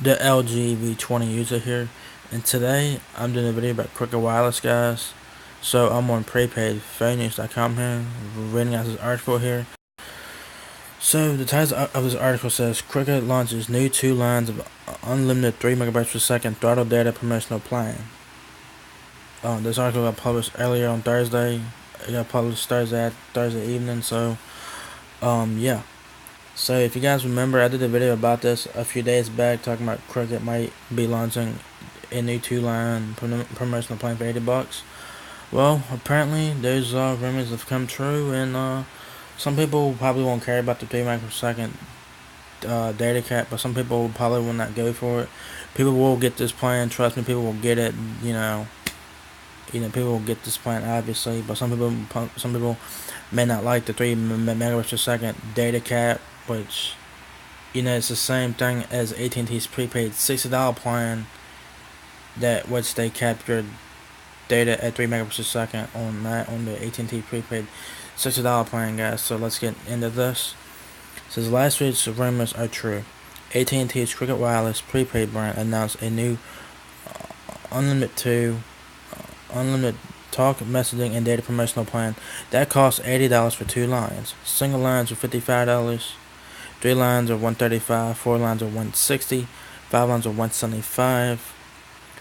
The LG V20 user here, and today I'm doing a video about Crooked Wireless, guys. So I'm on prepaidphonenews.com here, reading out this article here. So the title of this article says Crooked launches new 2 lines of unlimited 3 megabytes per second throttle data promotional plan. This article got published earlier on Thursday. It got published Thursday evening. So yeah. So if you guys remember, I did a video about this a few days back, talking about Crooked might be launching a new 2-line promotional plan for $80. Well, apparently those rumors have come true, and some people probably won't care about the 3 microsecond data cap, but some people probably will not go for it. People will get this plan. Trust me, people will get it. People will get this plan, obviously, but some people may not like the 3 megabits per second data cap, which it's the same thing as AT&T's prepaid $60 plan, which they captured data at 3 megabits per second on the AT&T prepaid $60 plan, guys. So let's get into this. It says last week's rumors are true. AT&T's Crooked Wireless prepaid brand announced a new unlimited talk, messaging, and data promotional plan that costs $80 for 2 lines. Single lines are $55, 3 lines are $135, 4 lines are $160, 5 lines are $175.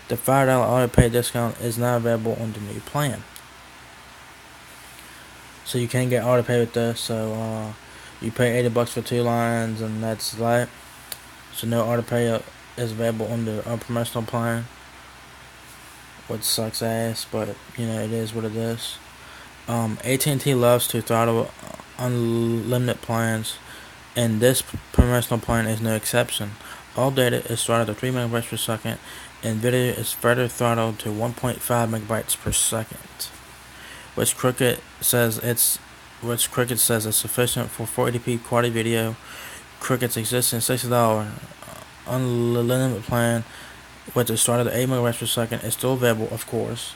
The $5 auto pay discount is not available on the new plan. So you can get auto pay with this. So you pay $80 for 2 lines, and that's that. So no auto pay is available on the promotional plan, which sucks ass, but it is what it is. AT&T loves to throttle unlimited plans, and this promotional plan is no exception. All data is throttled to 3 megabytes per second, and video is further throttled to 1.5 megabytes per second, which Crooked says is sufficient for 480p quality video. Crooked's existing $60 unlimited plan, which is started at 8 megabytes per second, is still available, of course.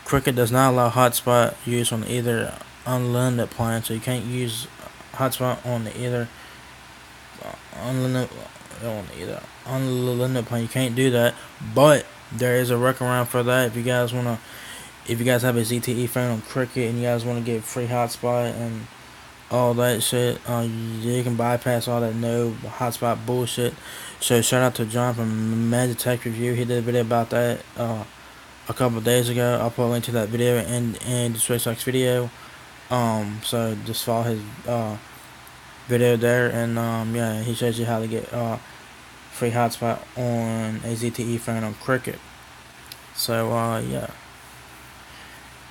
Crooked does not allow HotSpot use on either unlimited plan, so you can't use HotSpot on either unlimited plan. You can't do that, but there is a workaround for that. If you guys have a ZTE phone on Crooked and you guys want to get free hotspot and all that shit, you can bypass all that no hotspot bullshit. So shout out to John from Magic Tech Review. He did a video about that a couple of days ago. I'll put a link to that video in the SpaceX video. So just follow his video there, and yeah, he shows you how to get free hotspot on a ZTE phone on Crooked. So yeah.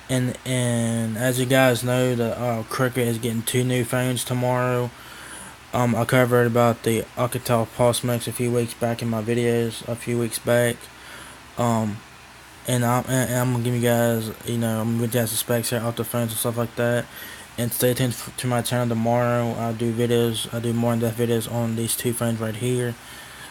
And as you guys know, the Crooked is getting 2 new phones tomorrow. I covered about the Alcatel PULSEMIX a few weeks back in my videos, a few weeks back. And I'm gonna give you guys, I'm gonna give you guys the specs here off the phones and stuff like that. And stay tuned to my channel tomorrow. I'll do more in-depth videos on these 2 phones right here.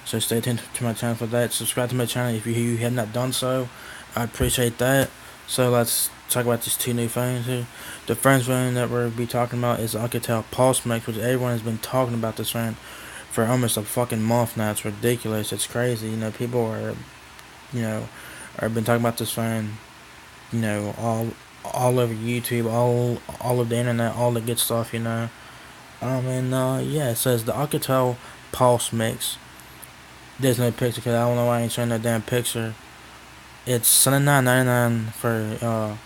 So stay tuned to my channel for that. Subscribe to my channel if you have not done so. I appreciate that. So let's talk about these 2 new phones here. The first phone that we'll be talking about is Alcatel PULSEMIX, which everyone has been talking about this phone for almost a fucking month now. It's ridiculous. It's crazy. People are, have been talking about this phone, all over YouTube, all of the internet, all the good stuff, yeah, it says the Alcatel PULSEMIX. There's no picture because I don't know why I ain't showing that damn picture. It's $79.99 for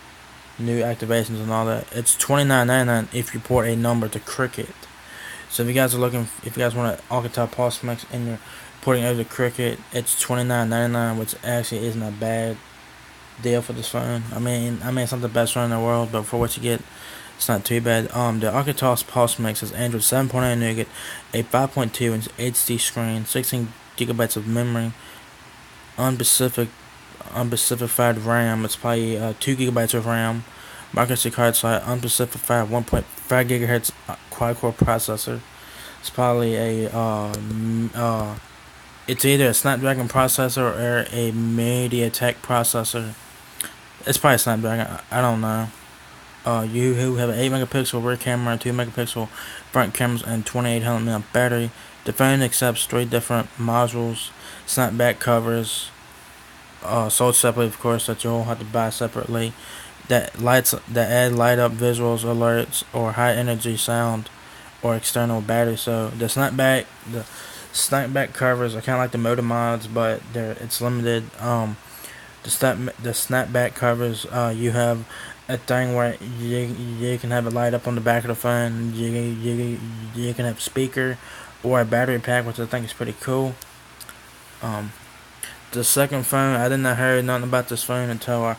new activations and all that. It's $29.99 if you port a number to Crooked. So if you guys want an Alcatel PULSEMIX and you're porting over to Crooked, it's $29.99, which actually isn't a bad deal for this phone. I mean it's not the best phone in the world, but for what you get, it's not too bad. The Alcatel PULSEMIX is Android 7.0 Nougat, a 5.2-inch HD screen, 16 gigabytes of memory, unspecified RAM. It's probably 2 gigabytes of RAM. Microsoft card slot, unspecified 1.5 gigahertz quad-core processor. It's probably it's either a Snapdragon processor or a MediaTek processor. It's probably Snapdragon. I don't know. You who have an 8 megapixel rear camera, 2 megapixel front cameras, and 2800 mAh battery. The phone accepts 3 different modules, snapback covers, sold separately, of course, that you'll have to buy separately. That add light up visuals, alerts, or high energy sound, or external battery. So the snapback covers are kind of like the motor mods, but it's limited. The snapback covers, you have a thing where you can have a light up on the back of the phone. You can have a speaker or a battery pack, which I think is pretty cool. The second phone, I did not hear nothing about this phone until I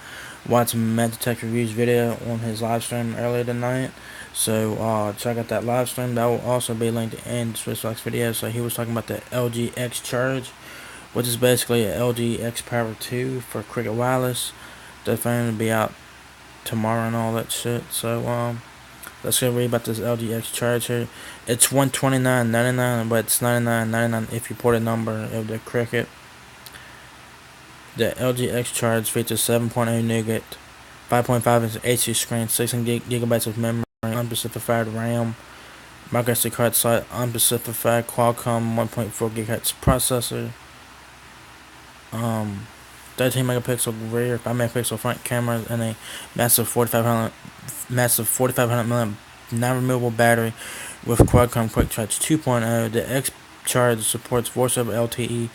watched Magitech Reviews video on his live stream earlier tonight. So check out that live stream. That will also be linked in the SwissFlex video. So he was talking about the LG X Charge, which is basically a LG X Power 2 for Cricket Wireless. The phone will be out tomorrow and all that shit. So let's go read about this LG X Charge here. It's $129.99, but it's $99.99 if you port a number of the Cricket. The LG X Charge features 7.0 nougat, 5.5 inch HD screen, 16 gigabytes of memory, unspecified RAM, microSD card slot, unspecified Qualcomm 1.4 GHz processor, 13 megapixel rear, 5 megapixel front camera, and a massive 4500 mAh non-removable battery with Qualcomm Quick Charge 2.0. The X Charge supports voice over LTE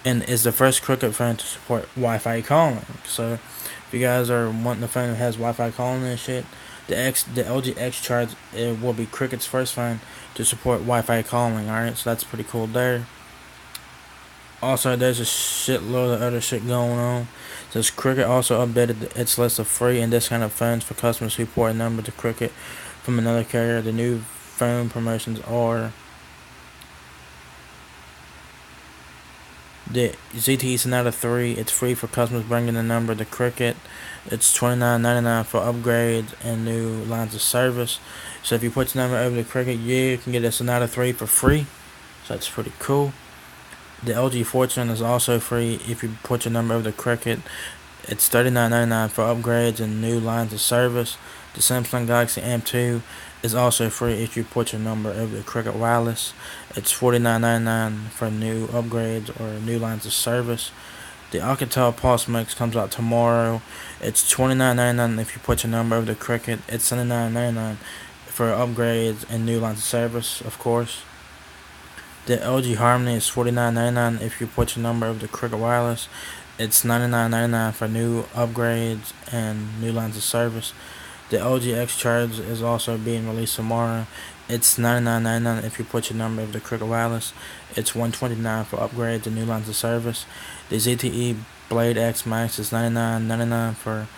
and is the first Cricket phone to support Wi-Fi calling. So if you guys are wanting a phone that has Wi-Fi calling and shit, the LG X Charge, it will be Cricket's first phone to support Wi-Fi calling. Alright, so that's pretty cool there. Also, there's a shitload of other shit going on. Says Cricket also updated its list of free and discounted phones for customers who port a number to Cricket from another carrier. The new phone promotions are the ZTE Sonata 3. It's free for customers bringing the number to Cricket. It's $29.99 for upgrades and new lines of service. So if you put your number over to Cricket, you can get a Sonata 3 for free. So that's pretty cool. The LG Fortune is also free if you put your number over to Cricket. It's $39.99 for upgrades and new lines of service. The Samsung Galaxy M2 is also free if you put your number over to Cricket Wireless. It's $49.99 for new upgrades or new lines of service. The Alcatel PULSEMIX comes out tomorrow. It's $29.99 if you put your number over to Cricket. It's $79.99 for upgrades and new lines of service, of course. The LG Harmony is $49.99 if you put your number over to Cricket Wireless. It's $99.99 for new upgrades and new lines of service. The LG X Charge is also being released tomorrow. It's $99.99 if you put your number over to Cricket Wireless. It's $129 for upgrades and new lines of service. The ZTE Blade X Max is $99.99 for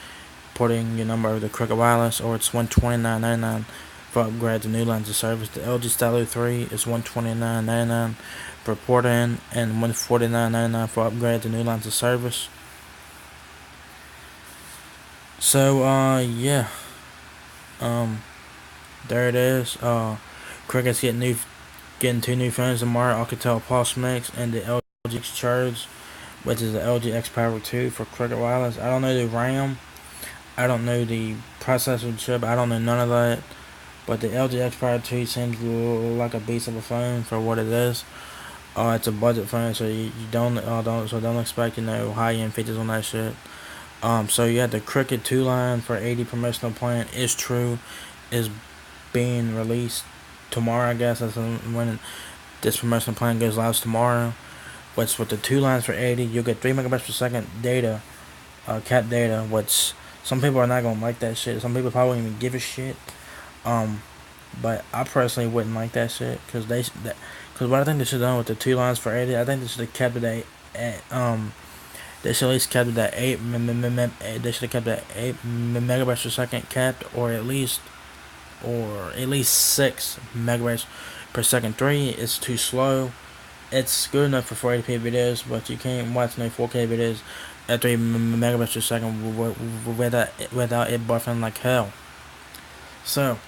putting your number over to Cricket Wireless, or it's $129.99 for upgrades and new lines of service. The LG Stylo 3 is $129.99 for port-in and $149.99 for upgrades and new lines of service. So yeah, there it is. Cricket's getting 2 new phones tomorrow: Alcatel PULSEMIX and the LG X Charge, which is the LG X Power 2 for Cricket Wireless. I don't know the RAM, I don't know the processor chip, I don't know none of that. But the LG X Power 2 seems like a beast of a phone for what it is. It's a budget phone, so you don't expect high-end features on that shit. So yeah, the Cricket 2 line for 80 promotional plan is true, is being released tomorrow. I guess that's when this promotional plan goes live tomorrow. Which with the 2 lines for 80, you'll get 3 megabytes per second data, cap data. Which some people are not gonna like that shit. Some people probably won't even give a shit. But I personally wouldn't like that shit, because what I think they should have done with the 2 lines for 80, I think they should have kept it at they should at least kept it at 8 they should have kept it at 8 megabytes per second capped, or at least 6 megabytes per second. 3 is too slow. It's good enough for 480p videos, but you can't watch no 4K videos at 3 megabytes per second without it buffering like hell. So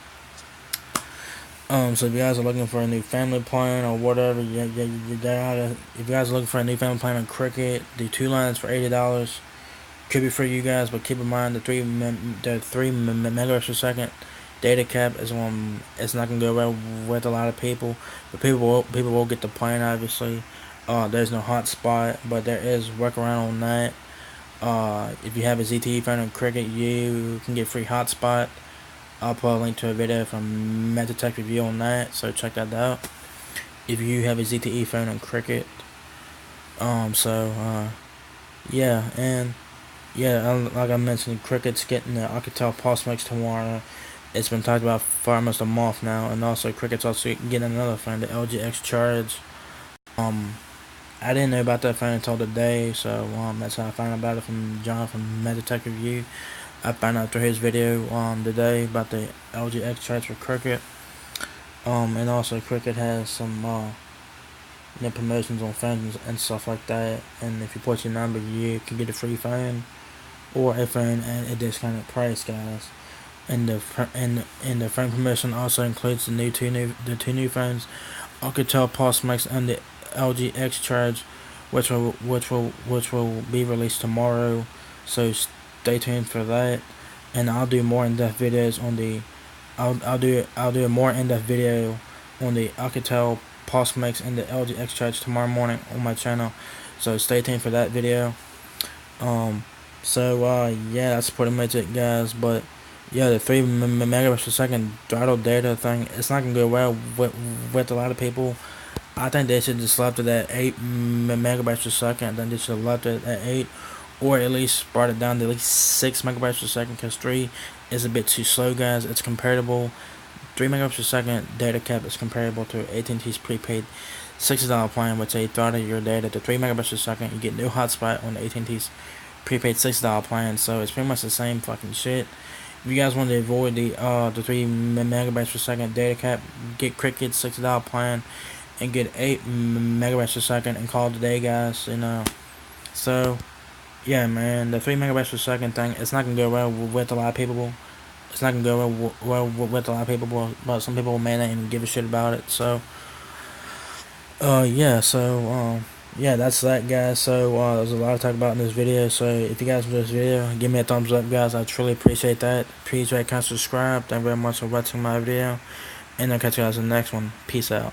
if you guys are looking for a new family plan or whatever, if you guys are looking for a new family plan on Cricket, the 2 lines for $80, could be for you guys, but keep in mind the 3 megabytes per second data cap is one. It's not gonna go well with a lot of people, but people will get the plan. Obviously, there's no hotspot, but there is workaround on that. If you have a ZTE phone on Cricket, you can get free hotspot. I'll put a link to a video from MetroTech review on that, so check that out. If you have a ZTE phone on Cricket, yeah, and yeah, like I mentioned, Cricket's getting the Alcatel PULSEMIX tomorrow. It's been talked about for almost a month now, and also Cricket's also getting another phone, the LG X Charge. I didn't know about that phone until today, so that's how I found out about it from John from MetroTech Review. I found out through his video today about the LG X Charge for Cricket. And also Cricket has some promotions on phones and stuff like that. And if you put your number, you can get a free phone or a phone at a discounted price, guys. And the phone promotion also includes the two new phones, Alcatel PULSEMIX and the LG X Charge, which will be released tomorrow. So stay tuned for that. And I'll do more in-depth videos on the I'll do a more in-depth video on the Alcatel PULSEMIX and the LG X Charge tomorrow morning on my channel. So stay tuned for that video. Yeah, that's pretty much it, guys. But yeah, the 3 megabytes per second throttle data thing, it's not gonna go well with a lot of people. I think they should just left it at 8 megabytes per second. Then they should have left it at 8, or at least brought it down to at least 6 megabytes per second, because 3 is a bit too slow, guys. It's comparable. 3 megabytes per second data cap is comparable to AT&T's prepaid $60 plan, which they throttle your data to 3 megabytes per second. You get no hotspot on the AT&T's prepaid $60 plan, so it's pretty much the same fucking shit. If you guys want to avoid the 3 megabytes per second data cap, get Cricket's $60 plan and get 8 megabytes per second and call it a day, guys. So yeah, man, the 3 megabytes per second thing, it's not gonna go well with a lot of people. It's not gonna go well with a lot of people, but some people may not even give a shit about it. So yeah, that's that, guys. So there's a lot to talk about in this video. So if you guys enjoyed this video, give me a thumbs up, guys. I truly appreciate that. Please rate, comment, subscribe. Thank you very much for watching my video, and I'll catch you guys in the next one. Peace out.